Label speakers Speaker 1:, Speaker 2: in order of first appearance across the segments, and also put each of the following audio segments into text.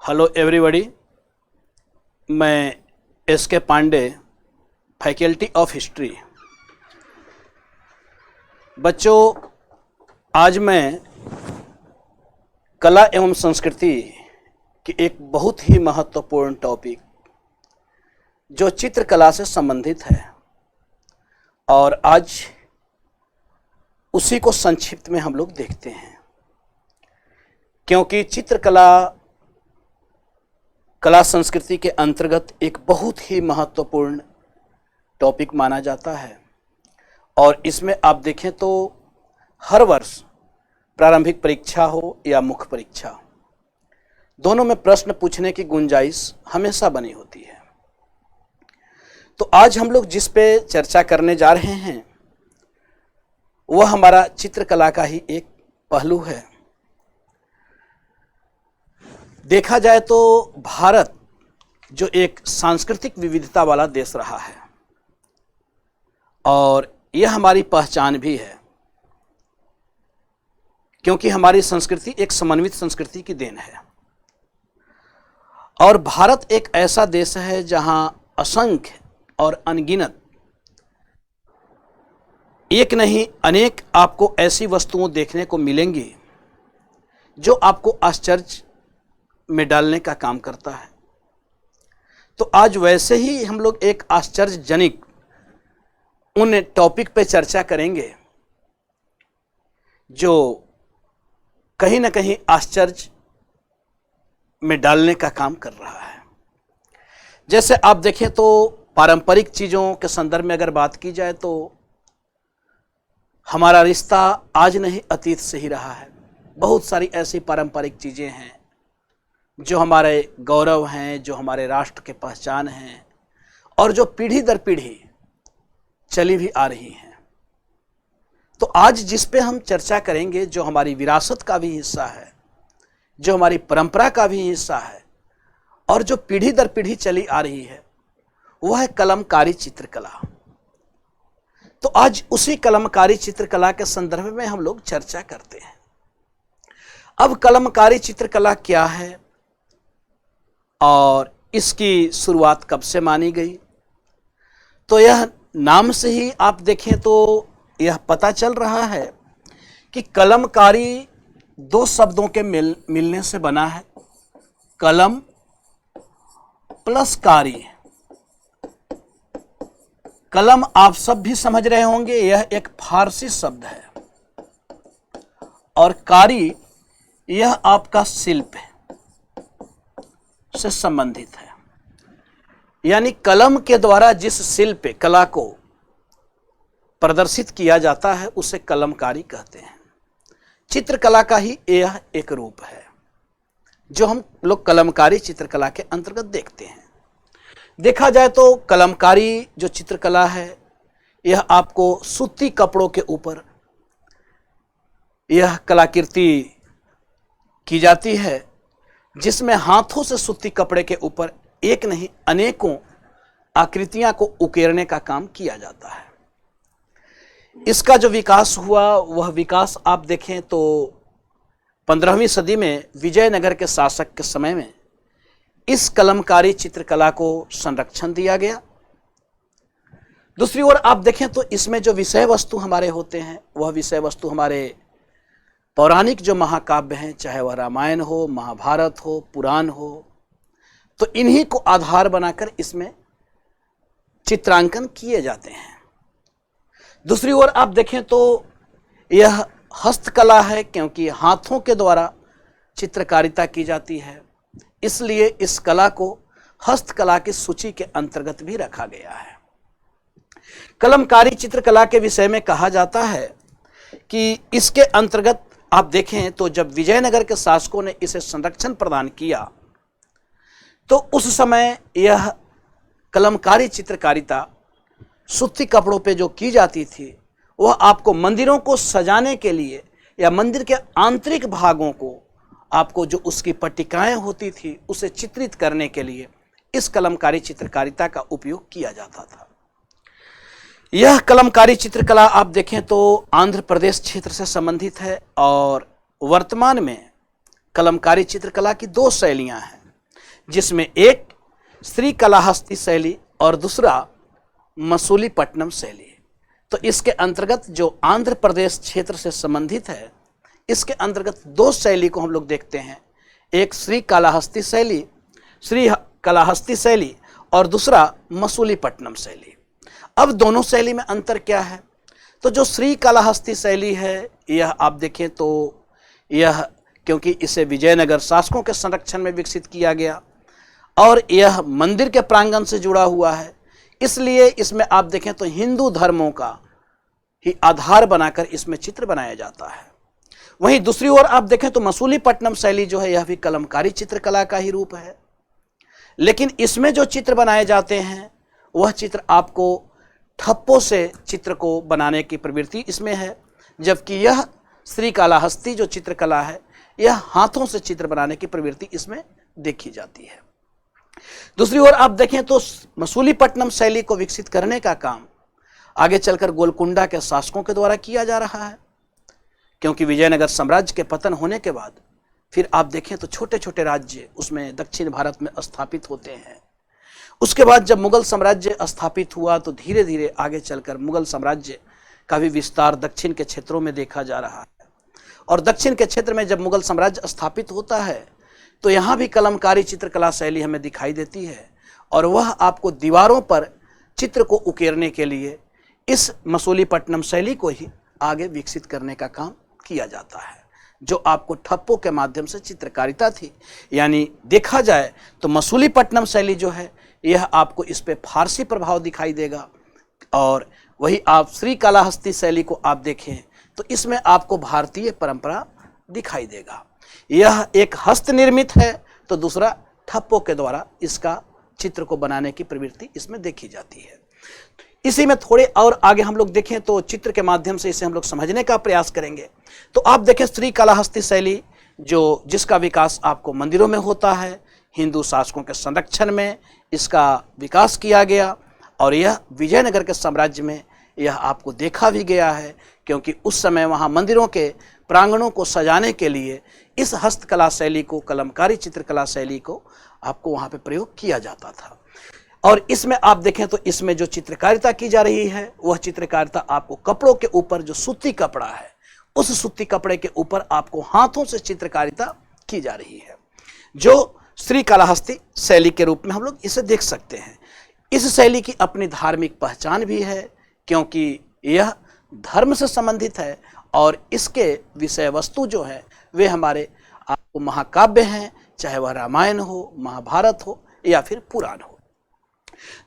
Speaker 1: Hello everybody, मैं S के Pandey, faculty of history. बच्चों, आज मैं कला एवं संस्कृति की एक बहुत ही महत्वपूर्ण टॉपिक जो चित्रकला से संबंधित है और आज उसी को संक्षिप्त में हम लोग देखते हैं, क्योंकि चित्रकला कला संस्कृति के अंतर्गत एक बहुत ही महत्वपूर्ण टॉपिक माना जाता है। और इसमें आप देखें तो हर वर्ष प्रारंभिक परीक्षा हो या मुख्य परीक्षा, दोनों में प्रश्न पूछने की गुंजाइश हमेशा बनी होती है। तो आज हम लोग जिस पे चर्चा करने जा रहे हैं वह हमारा चित्रकला का ही एक पहलू है। देखा जाए तो भारत जो एक सांस्कृतिक विविधता वाला देश रहा है और यह हमारी पहचान भी है, क्योंकि हमारी संस्कृति एक समन्वित संस्कृति की देन है। और भारत एक ऐसा देश है जहां असंख्य और अनगिनत, एक नहीं अनेक आपको ऐसी वस्तुओं देखने को मिलेंगी जो आपको आश्चर्य में डालने का काम करता है। तो आज वैसे ही हम लोग एक आश्चर्यजनक उन टॉपिक पे चर्चा करेंगे जो कहीं ना कहीं आश्चर्य में डालने का काम कर रहा है। जैसे आप देखें तो पारंपरिक चीज़ों के संदर्भ में अगर बात की जाए तो हमारा रिश्ता आज नहीं अतीत से ही रहा है। बहुत सारी ऐसी पारंपरिक चीज़ें हैं जो हमारे गौरव हैं, जो हमारे राष्ट्र के पहचान हैं और जो पीढ़ी दर पीढ़ी चली भी आ रही हैं। तो आज जिस पे हम चर्चा करेंगे, जो हमारी विरासत का भी हिस्सा है, जो हमारी परंपरा का भी हिस्सा है और जो पीढ़ी दर पीढ़ी चली आ रही है, वह है कलमकारी चित्रकला। तो आज उसी कलमकारी चित्रकला के संदर्भ में हम लोग चर्चा करते हैं। अब कलमकारी चित्रकला क्या है और इसकी शुरुआत कब से मानी गई, तो यह नाम से ही आप देखें तो यह पता चल रहा है कि कलमकारी दो शब्दों के मिलने से बना है। कलम प्लस कारी। कलम आप सब भी समझ रहे होंगे, यह एक फारसी शब्द है और कारी यह आपका शिल्प है से संबंधित है। यानी कलम के द्वारा जिस शिल्प कला को प्रदर्शित किया जाता है उसे कलमकारी कहते हैं। चित्रकला का ही यह एक रूप है जो हम लोग कलमकारी चित्रकला के अंतर्गत देखते हैं। देखा जाए तो कलमकारी जो चित्रकला है यह आपको सूती कपड़ों के ऊपर यह कलाकृति की जाती है, जिसमें हाथों से सूती कपड़े के ऊपर एक नहीं अनेकों आकृतियां को उकेरने का काम किया जाता है। इसका जो विकास हुआ वह विकास आप देखें तो 15वीं सदी में विजयनगर के शासक के समय में इस कलमकारी चित्रकला को संरक्षण दिया गया। दूसरी ओर आप देखें तो इसमें जो विषय वस्तु हमारे होते हैं वह विषय वस्तु हमारे पौराणिक जो महाकाव्य हैं, चाहे वह रामायण हो, महाभारत हो, पुराण हो, तो इन्हीं को आधार बनाकर इसमें चित्रांकन किए जाते हैं। दूसरी ओर आप देखें तो यह हस्तकला है, क्योंकि हाथों के द्वारा चित्रकारिता की जाती है, इसलिए इस कला को हस्तकला की सूची के अंतर्गत भी रखा गया है। कलमकारी चित्रकला के विषय में कहा जाता है कि इसके अंतर्गत आप देखें तो जब विजयनगर के शासकों ने इसे संरक्षण प्रदान किया तो उस समय यह कलमकारी चित्रकारिता सूती कपड़ों पे जो की जाती थी वह आपको मंदिरों को सजाने के लिए या मंदिर के आंतरिक भागों को आपको जो उसकी पट्टिकाएं होती थी उसे चित्रित करने के लिए इस कलमकारी चित्रकारिता का उपयोग किया जाता था। यह कलमकारी चित्रकला आप देखें तो आंध्र प्रदेश क्षेत्र से संबंधित है और वर्तमान में कलमकारी चित्रकला की दो शैलियां हैं। जिसमें एक श्रीकालाहस्ती शैली और दूसरा मसूलीपट्टनम शैली। तो इसके अंतर्गत जो आंध्र प्रदेश क्षेत्र से संबंधित है, इसके अंतर्गत दो शैली को हम लोग देखते हैं, एक श्रीकालाहस्ती शैली और दूसरा मसूलीपट्टनम शैली। अब दोनों शैली में अंतर क्या है? तो जो श्रीकालाहस्ती शैली है, यह आप देखें तो यह, क्योंकि इसे विजयनगर शासकों के संरक्षण में विकसित किया गया और यह मंदिर के प्रांगण से जुड़ा हुआ है, इसलिए इसमें आप देखें तो हिंदू धर्मों का ही आधार बनाकर इसमें चित्र बनाया जाता है। वहीं दूसरी ओर आप देखें तो मसूलीपट्टनम शैली जो है, यह भी कलमकारी चित्रकला का ही रूप है, लेकिन इसमें जो चित्र बनाए जाते हैं वह चित्र आपको ठप्पों से चित्र को बनाने की प्रवृत्ति इसमें है, जबकि यह श्रीकालाहस्ती जो चित्रकला है, यह हाथों से चित्र बनाने की प्रवृत्ति इसमें देखी जाती है। दूसरी ओर आप देखें तो मसूलीपट्टनम शैली को विकसित करने का काम आगे चलकर गोलकुंडा के शासकों के द्वारा किया जा रहा है, क्योंकि विजयनगर साम्राज्य के पतन होने के बाद फिर आप देखें तो छोटे छोटे राज्य उसमें दक्षिण भारत में स्थापित होते हैं। उसके बाद जब मुगल साम्राज्य स्थापित हुआ तो धीरे धीरे आगे चलकर मुगल साम्राज्य का भी विस्तार दक्षिण के क्षेत्रों में देखा जा रहा है, और दक्षिण के क्षेत्र में जब मुगल साम्राज्य स्थापित होता है तो यहाँ भी कलमकारी चित्रकला शैली हमें दिखाई देती है, और वह आपको दीवारों पर चित्र को उकेरने के लिए इस मसूलीपट्टनम शैली को ही आगे विकसित करने का काम किया जाता है, जो आपको ठप्पों के माध्यम से चित्रकारिता थी। यानी देखा जाए तो मसूलीपट्टनम शैली जो है, यह आपको इस पे फारसी प्रभाव दिखाई देगा, और वही आप श्रीकालाहस्ती शैली को आप देखें तो इसमें आपको भारतीय परंपरा दिखाई देगा। यह एक हस्त निर्मित है, तो दूसरा ठप्पों के द्वारा इसका चित्र को बनाने की प्रवृत्ति इसमें देखी जाती है। इसी में थोड़े और आगे हम लोग देखें तो चित्र के माध्यम से इसे हम लोग समझने का प्रयास करेंगे। तो आप देखें श्रीकालाहस्ती शैली जो जिसका विकास आपको मंदिरों में होता है, हिंदू शासकों के संरक्षण में इसका विकास किया गया, और यह विजयनगर के साम्राज्य में यह आपको देखा भी गया है, क्योंकि उस समय वहाँ मंदिरों के प्रांगणों को सजाने के लिए इस हस्तकला शैली को, कलमकारी चित्रकला शैली को आपको वहाँ पे प्रयोग किया जाता था। और इसमें आप देखें तो इसमें जो चित्रकारिता की जा रही है, वह चित्रकारिता आपको कपड़ों के ऊपर, जो सूती कपड़ा है, उस सूती कपड़े के ऊपर आपको हाथों से चित्रकारिता की जा रही है, जो श्रीकालाहस्ती शैली के रूप में हम लोग इसे देख सकते हैं। इस शैली की अपनी धार्मिक पहचान भी है, क्योंकि यह धर्म से संबंधित है, और इसके विषय वस्तु जो है वे हमारे आपको महाकाव्य हैं, चाहे वह रामायण हो, महाभारत हो या फिर पुराण हो।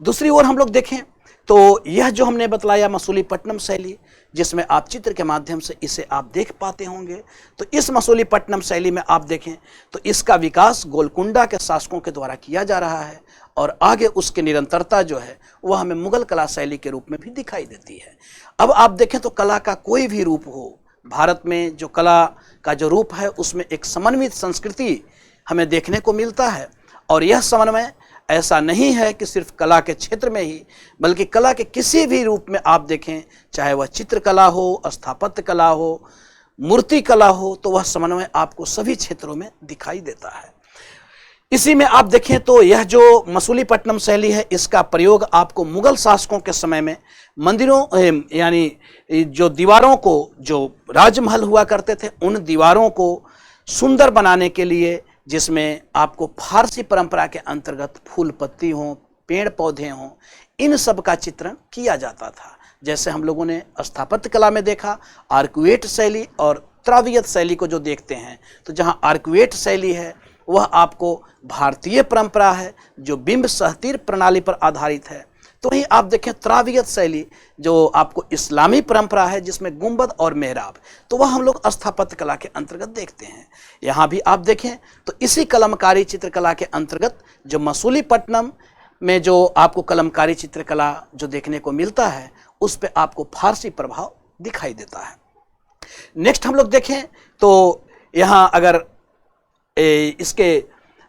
Speaker 1: दूसरी ओर हम लोग देखें तो यह जो हमने बतलाया मसूलीपट्टनम शैली, जिसमें आप चित्र के माध्यम से इसे आप देख पाते होंगे, तो इस मसूलीपट्टनम शैली में आप देखें तो इसका विकास गोलकुंडा के शासकों के द्वारा किया जा रहा है, और आगे उसकी निरंतरता जो है वह हमें मुगल कला शैली के रूप में भी दिखाई देती है। अब आप देखें तो कला का कोई भी रूप हो, भारत में जो कला का जो रूप है उसमें एक समन्वित संस्कृति हमें देखने को मिलता है, और यह समन्वय ऐसा नहीं है कि सिर्फ कला के क्षेत्र में ही, बल्कि कला के किसी भी रूप में आप देखें, चाहे वह चित्रकला हो, स्थापत्य कला हो, मूर्ति कला हो, तो वह समन्वय आपको सभी क्षेत्रों में दिखाई देता है। इसी में आप देखें तो यह जो मसूलीपट्टनम शैली है, इसका प्रयोग आपको मुगल शासकों के समय में मंदिरों यानी जो दीवारों को, जो राजमहल हुआ करते थे, उन दीवारों को सुंदर बनाने के लिए, जिसमें आपको फारसी परंपरा के अंतर्गत फूल पत्ती हों, पेड़ पौधे हों, इन सब का चित्रण किया जाता था। जैसे हम लोगों ने स्थापत्य कला में देखा आर्कुएट शैली और त्रावियत शैली को जो देखते हैं, तो जहां आर्कुएट शैली है वह आपको भारतीय परंपरा है, जो बिंब सहतीर प्रणाली पर आधारित है। तो वहीं आप देखें त्रावियत शैली जो आपको इस्लामी परंपरा है, जिसमें गुंबद और मेहराब, तो वह हम लोग स्थापत्य कला के अंतर्गत देखते हैं। यहाँ भी आप देखें तो इसी कलमकारी चित्रकला के अंतर्गत जो मसूलीपट्टनम में जो आपको कलमकारी चित्रकला जो देखने को मिलता है, उस पर आपको फारसी प्रभाव दिखाई देता है। नेक्स्ट हम लोग देखें तो यहाँ अगर इसके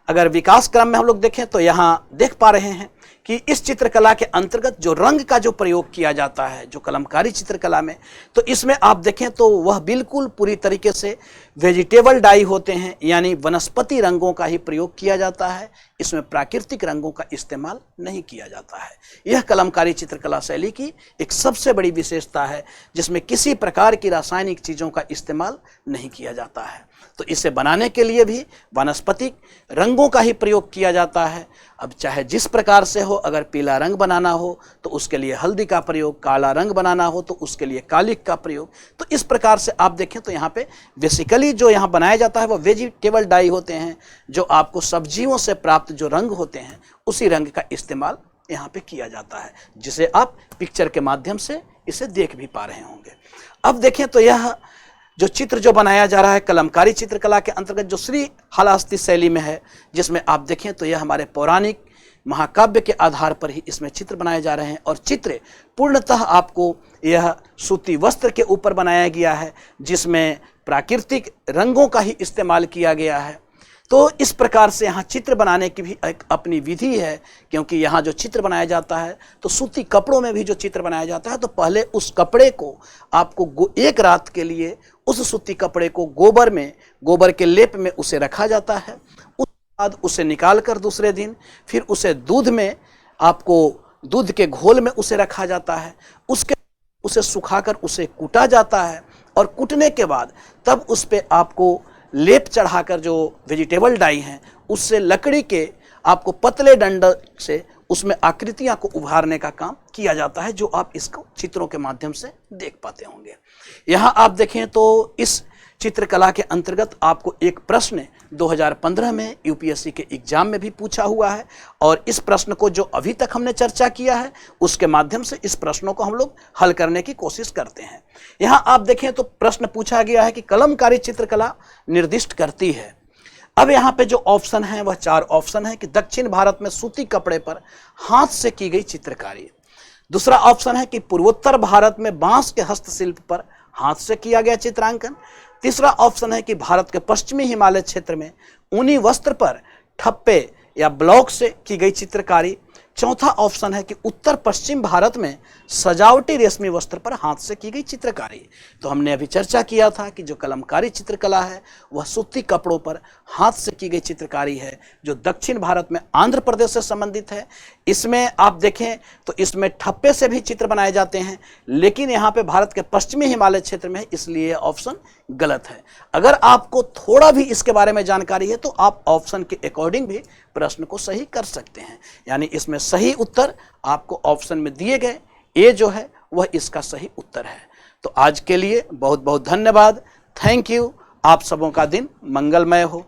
Speaker 1: अगर विकास क्रम में हम लोग देखें तो यहाँ देख पा रहे हैं कि इस चित्रकला के अंतर्गत जो रंग का जो प्रयोग किया जाता है, जो कलमकारी चित्रकला में, तो इसमें आप देखें तो वह बिल्कुल पूरी तरीके से वेजिटेबल डाई होते हैं, यानी वनस्पति रंगों का ही प्रयोग किया जाता है। इसमें प्राकृतिक रंगों का इस्तेमाल नहीं किया जाता है। यह कलमकारी चित्रकला शैली की एक सबसे बड़ी विशेषता है, जिसमें किसी प्रकार की रासायनिक चीज़ों का इस्तेमाल नहीं किया जाता है। तो इसे बनाने के लिए भी वानस्पतिक रंगों का ही प्रयोग किया जाता है। अब चाहे जिस प्रकार से हो, अगर पीला रंग बनाना हो तो उसके लिए हल्दी का प्रयोग, काला रंग बनाना हो तो उसके लिए कालिक का प्रयोग। तो इस प्रकार से आप देखें तो यहाँ पे बेसिकली जो यहाँ बनाया जाता है वो वेजिटेबल डाई होते हैं, जो आपको सब्जियों से प्राप्त जो रंग होते हैं उसी रंग का इस्तेमाल यहाँ पे किया जाता है, जिसे आप पिक्चर के माध्यम से इसे देख भी पा रहे होंगे। अब देखें तो यह जो चित्र जो बनाया जा रहा है कलमकारी चित्रकला के अंतर्गत जो श्री हलास्ती शैली में है, जिसमें आप देखें तो यह हमारे पौराणिक महाकाव्य के आधार पर ही इसमें चित्र बनाए जा रहे हैं। और चित्र पूर्णतः आपको यह सूती वस्त्र के ऊपर बनाया गया है, जिसमें प्राकृतिक रंगों का ही इस्तेमाल किया गया है। तो इस प्रकार से यहाँ चित्र बनाने की भी एक अपनी विधि है, क्योंकि यहाँ जो चित्र बनाया जाता है तो सूती कपड़ों में भी जो चित्र बनाया जाता है तो पहले उस कपड़े को आपको एक रात के लिए उस सूती कपड़े को गोबर के लेप में उसे रखा जाता है। उसके बाद उसे निकाल कर दूसरे दिन फिर उसे दूध के घोल में उसे रखा जाता है। उसे सुखाकर उसे कूटा जाता है और कूटने के बाद तब उस पर आपको लेप चढ़ाकर जो वेजिटेबल डाई हैं उससे लकड़ी के आपको पतले डंडल से उसमें आकृतियां को उभारने का काम किया जाता है, जो आप इसको चित्रों के माध्यम से देख पाते होंगे। यहाँ आप देखें तो इस चित्रकला के अंतर्गत आपको एक प्रश्न 2015 में यूपीएससी के एग्जाम में भी पूछा हुआ है, और इस प्रश्न को जो अभी तक हमने चर्चा किया है उसके माध्यम से इस प्रश्नों को हम लोग हल करने की कोशिश करते हैं। यहाँ आप देखें तो प्रश्न पूछा गया है कि कलमकारी चित्रकला निर्दिष्ट करती है। अब यहाँ पे जो ऑप्शन है वह 4 ऑप्शन है कि दक्षिण भारत में सूती कपड़े पर हाथ से की गई चित्रकारी। दूसरा ऑप्शन है कि पूर्वोत्तर भारत में बांस के हस्तशिल्प पर हाथ से किया गया चित्रांकन। तीसरा ऑप्शन है कि भारत के पश्चिमी हिमालय क्षेत्र में ऊनी वस्त्र पर ठप्पे या ब्लॉक से की गई चित्रकारी। चौथा ऑप्शन है कि उत्तर पश्चिम भारत में सजावटी रेशमी वस्त्र पर हाथ से की गई चित्रकारी। तो हमने अभी चर्चा किया था कि जो कलमकारी चित्रकला है वह सूती कपड़ों पर हाथ से की गई चित्रकारी है, जो दक्षिण भारत में आंध्र प्रदेश से संबंधित है। इसमें आप देखें तो इसमें ठप्पे से भी चित्र बनाए जाते हैं, लेकिन यहाँ पे भारत के पश्चिमी हिमालय क्षेत्र में है, इसलिए ऑप्शन गलत है। अगर आपको थोड़ा भी इसके बारे में जानकारी है तो आप ऑप्शन के अकॉर्डिंग भी प्रश्न को सही कर सकते हैं। यानी इसमें सही उत्तर आपको ऑप्शन में दिए गए ए जो है वह इसका सही उत्तर है। तो आज के लिए बहुत बहुत धन्यवाद। Thank you. आप सबों का दिन मंगलमय हो।